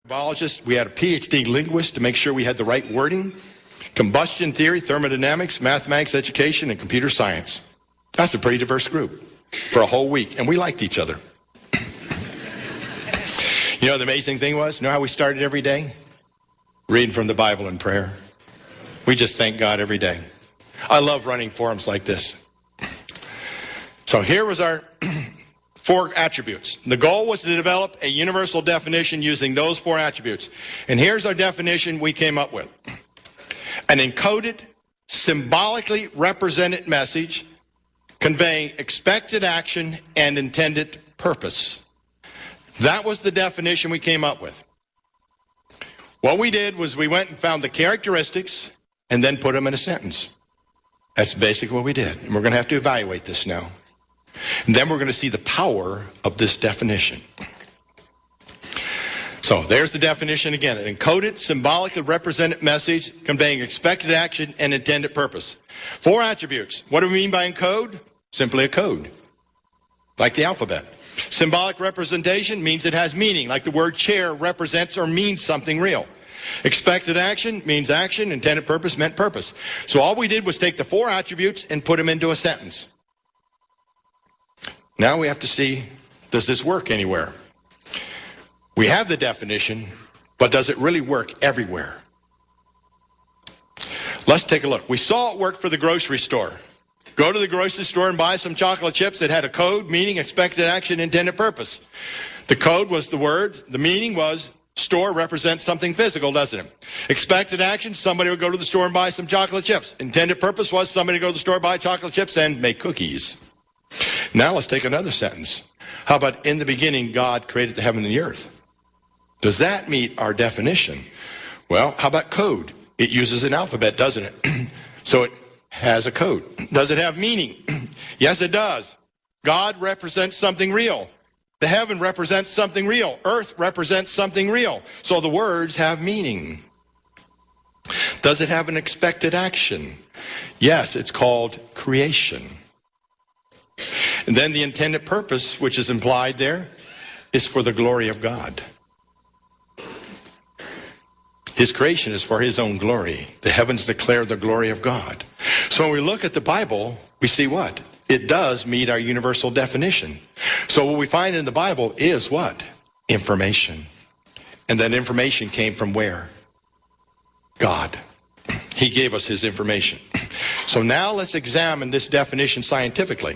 biologist. We had a PhD linguist to make sure we had the right wording. Combustion theory, thermodynamics, mathematics, education, and computer science. That's a pretty diverse group for a whole week, and we liked each other. You know, the amazing thing was, you know how we started every day? Reading from the Bible and prayer. We just thank God every day. I love running forums like this. So here was our 4 attributes. The goal was to develop a universal definition using those 4 attributes. And here's our definition we came up with. An encoded, symbolically represented message conveying expected action and intended purpose. That was the definition we came up with. What we did was we went and found the characteristics and then put them in a sentence. That's basically what we did. And we're going to have to evaluate this now. And then we're going to see the power of this definition. So there's the definition again. An encoded, symbolically represented message conveying expected action and intended purpose. 4 attributes. What do we mean by encode? Simply a code, like the alphabet. Symbolic representation means it has meaning, like the word chair represents or means something real. Expected action means action, intended purpose meant purpose. So all we did was take the 4 attributes and put them into a sentence. Now we have to see, does this work anywhere? We have the definition, but does it really work everywhere? Let's take a look. We saw it work for the grocery store. Go to the grocery store and buy some chocolate chips that had a code, meaning, expected action, intended purpose. The code was the word. The meaning was store represents something physical, doesn't it? Expected action, somebody would go to the store and buy some chocolate chips. Intended purpose was somebody would go to the store, buy chocolate chips, and make cookies. Now let's take another sentence. How about in the beginning, God created the heaven and the earth? Does that meet our definition? Well, how about code? It uses an alphabet, doesn't it? So it has a code. Does it have meaning? Yes, it does. God represents something real. The heaven represents something real. Earth represents something real. So the words have meaning. Does it have an expected action? Yes, it's called creation. And then the intended purpose, which is implied there, is for the glory of God. His creation is for his own glory. The heavens declare the glory of God. So when we look at the Bible, we see what? It does meet our universal definition. So what we find in the Bible is what? Information. And that information came from where? God. He gave us his information. So now let's examine this definition scientifically.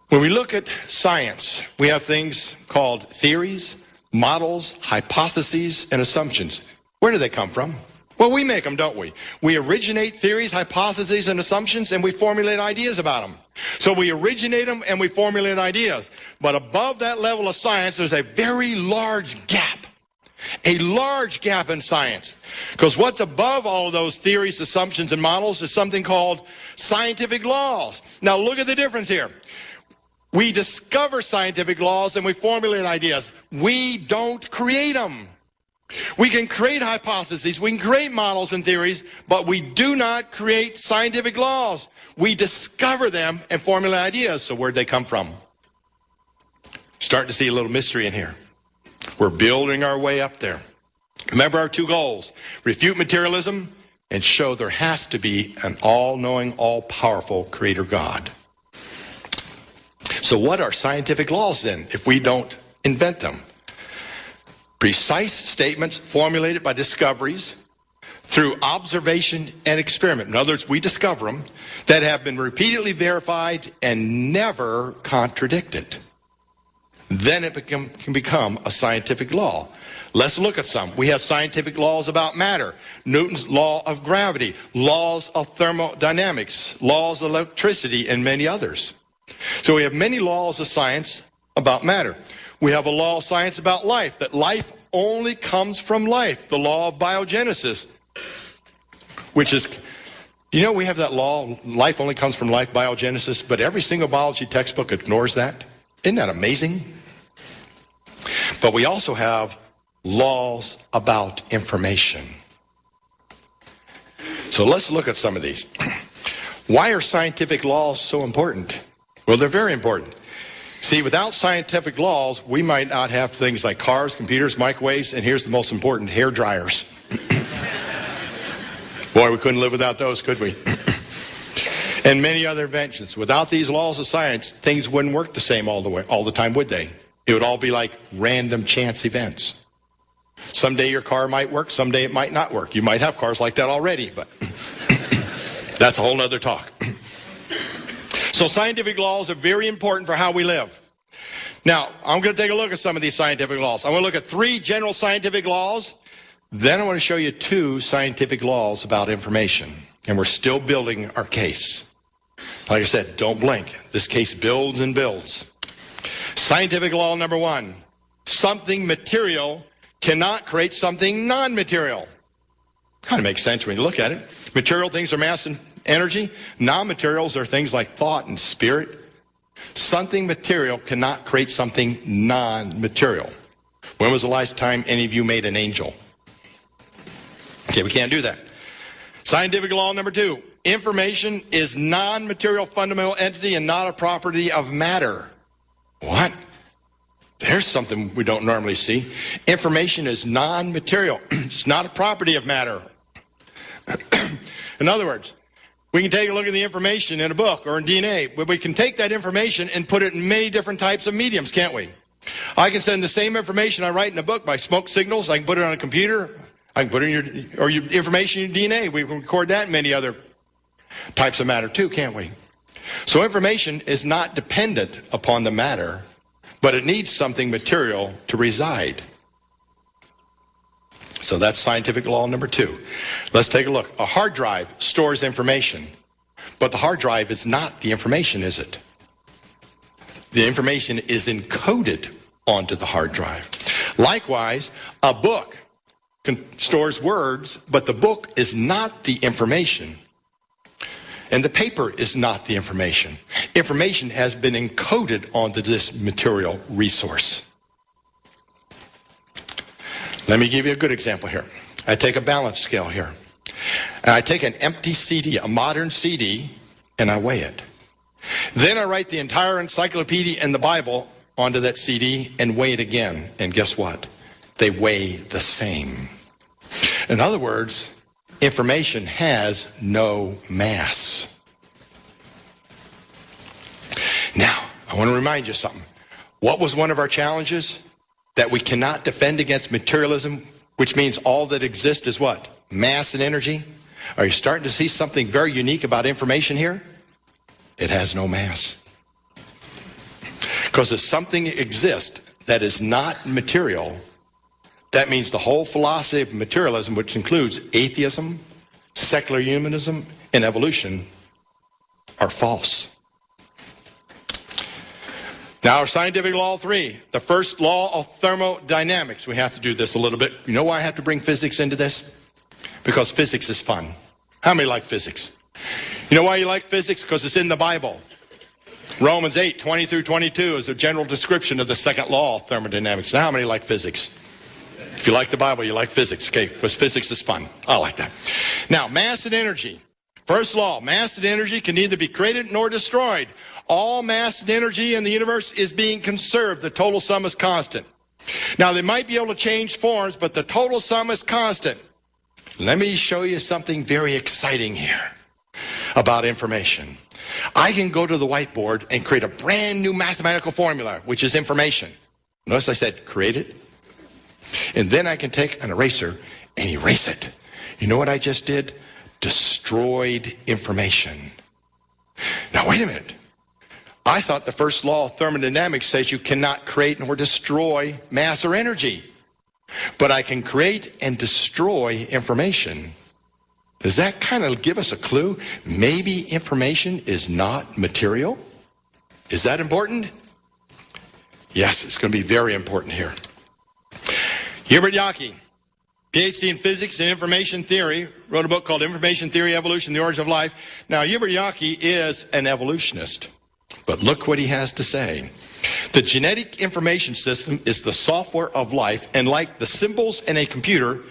When we look at science, we have things called theories, models, hypotheses, and assumptions. Where do they come from? Well, we make them, don't we? We originate theories, hypotheses, and assumptions, and we formulate ideas about them. So we originate them and we formulate ideas. But above that level of science, there's a very large gap. A large gap in science. Because what's above all of those theories, assumptions, and models is something called scientific laws. Now look at the difference here. We discover scientific laws and we formulate ideas. We don't create them. We can create hypotheses, we can create models and theories, but we do not create scientific laws. We discover them and formulate ideas. So where'd they come from? Starting to see a little mystery in here. We're building our way up there. Remember our 2 goals. Refute materialism and show there has to be an all-knowing, all-powerful creator God. So what are scientific laws then if we don't invent them? Precise statements formulated by discoveries through observation and experiment. In other words, we discover them that have been repeatedly verified and never contradicted. Then it can become a scientific law. Let's look at some. We have scientific laws about matter. Newton's law of gravity, laws of thermodynamics, laws of electricity, and many others. So we have many laws of science about matter. We have a law of science about life, that life only comes from life, the law of biogenesis, which is, you know, we have that law, life only comes from life, biogenesis, but every single biology textbook ignores that. Isn't that amazing? But we also have laws about information. So let's look at some of these. Why are scientific laws so important? Well, they're very important. See, without scientific laws, we might not have things like cars, computers, microwaves, and here's the most important, hair dryers. Boy, we couldn't live without those, could we? And many other inventions. Without these laws of science, things wouldn't work the same all the time, would they? It would all be like random chance events. Someday your car might work, someday it might not work. You might have cars like that already, but that's a whole nother talk. So scientific laws are very important for how we live. Now, I'm going to take a look at some of these scientific laws. I'm going to look at 3 general scientific laws. Then I want to show you 2 scientific laws about information. And we're still building our case. Like I said, don't blink. This case builds and builds. Scientific law number 1. Something material cannot create something non-material. Kind of makes sense when you look at it. Material things are mass and energy. Non-materials are things like thought and spirit. Something material cannot create something non-material. When was the last time any of you made an angel? Okay, we can't do that. Scientific law number 2. Information is non-material fundamental entity and not a property of matter. What? There's something we don't normally see. Information is non-material. It's not a property of matter. In other words, we can take a look at the information in a book or in DNA, but we can take that information and put it in many different types of mediums, can't we? I can send the same information I write in a book by smoke signals. I can put it on a computer. I can put it in your information in your DNA. We can record that in many other types of matter too, can't we? So information is not dependent upon the matter, but it needs something material to reside. So that's scientific law number 2. Let's take a look. A hard drive stores information, but the hard drive is not the information, is it? The information is encoded onto the hard drive. Likewise, a book stores words, but the book is not the information. And the paper is not the information. Information has been encoded onto this material resource. Let me give you a good example here. I take a balance scale here. And I take an empty CD, a modern CD, and I weigh it. Then I write the entire encyclopedia and the Bible onto that CD and weigh it again. And guess what? They weigh the same. In other words, information has no mass. Now, I want to remind you something. What was one of our challenges? That we cannot defend against materialism, which means all that exists is what? Mass and energy. Are you starting to see something very unique about information here? It has no mass. Because if something exists that is not material, that means the whole philosophy of materialism, which includes atheism, secular humanism, and evolution, are false. Now, our scientific law 3, the first law of thermodynamics. We have to do this a little bit. You know why I have to bring physics into this? Because physics is fun. How many like physics? You know why you like physics? Because it's in the Bible. Romans 8, 20 through 22 is a general description of the second law of thermodynamics. Now, how many like physics? If you like the Bible, you like physics. Okay, because physics is fun. I like that. Now, mass and energy. First law, mass and energy can neither be created nor destroyed. All mass and energy in the universe is being conserved. The total sum is constant. Now, they might be able to change forms, but the total sum is constant. Let me show you something very exciting here about information. I can go to the whiteboard and create a brand new mathematical formula, which is information. Notice I said create it. And then I can take an eraser and erase it. You know what I just did? Destroyed information. Now, wait a minute. I thought the first law of thermodynamics says you cannot create nor destroy mass or energy. But I can create and destroy information. Does that kind of give us a clue? Maybe information is not material? Is that important? Yes, it's going to be very important here. Hubert Yockey, PhD in physics and information theory, wrote a book called Information Theory, Evolution, the Origin of Life. Now, Hubert Yockey is an evolutionist, but look what he has to say. The genetic information system is the software of life, and like the symbols in a computer,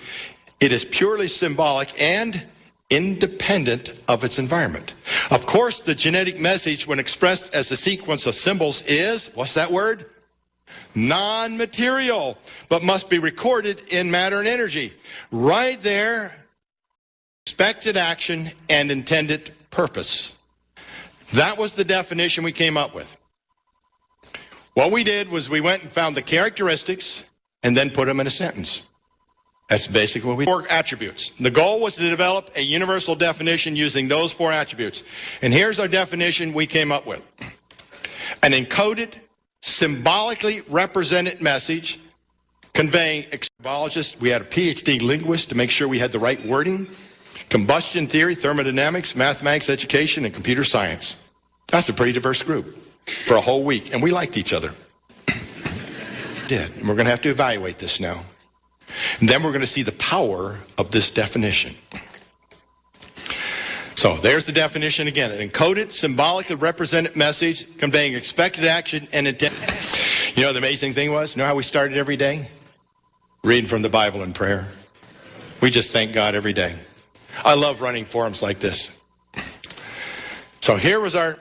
it is purely symbolic and independent of its environment. Of course, the genetic message, when expressed as a sequence of symbols, is, what's that word? Non-material, but must be recorded in matter and energy. Right there, expected action and intended purpose. That was the definition we came up with. What we did was we went and found the characteristics and then put them in a sentence. That's basically what we did. 4 attributes. The goal was to develop a universal definition using those 4 attributes. And here's our definition we came up with. An encoded, symbolically represented message conveying biologist. We had a PhD linguist to make sure we had the right wording. Combustion theory, thermodynamics, mathematics, education, and computer science. That's a pretty diverse group for a whole week. And we liked each other. Did. And we're going to have to evaluate this now. And then we're going to see the power of this definition. So there's the definition again. An encoded, symbolically represented message conveying expected action and intent. You know the amazing thing was? You know how we started every day? Reading from the Bible in prayer. We just thank God every day. I love running forums like this. So here was our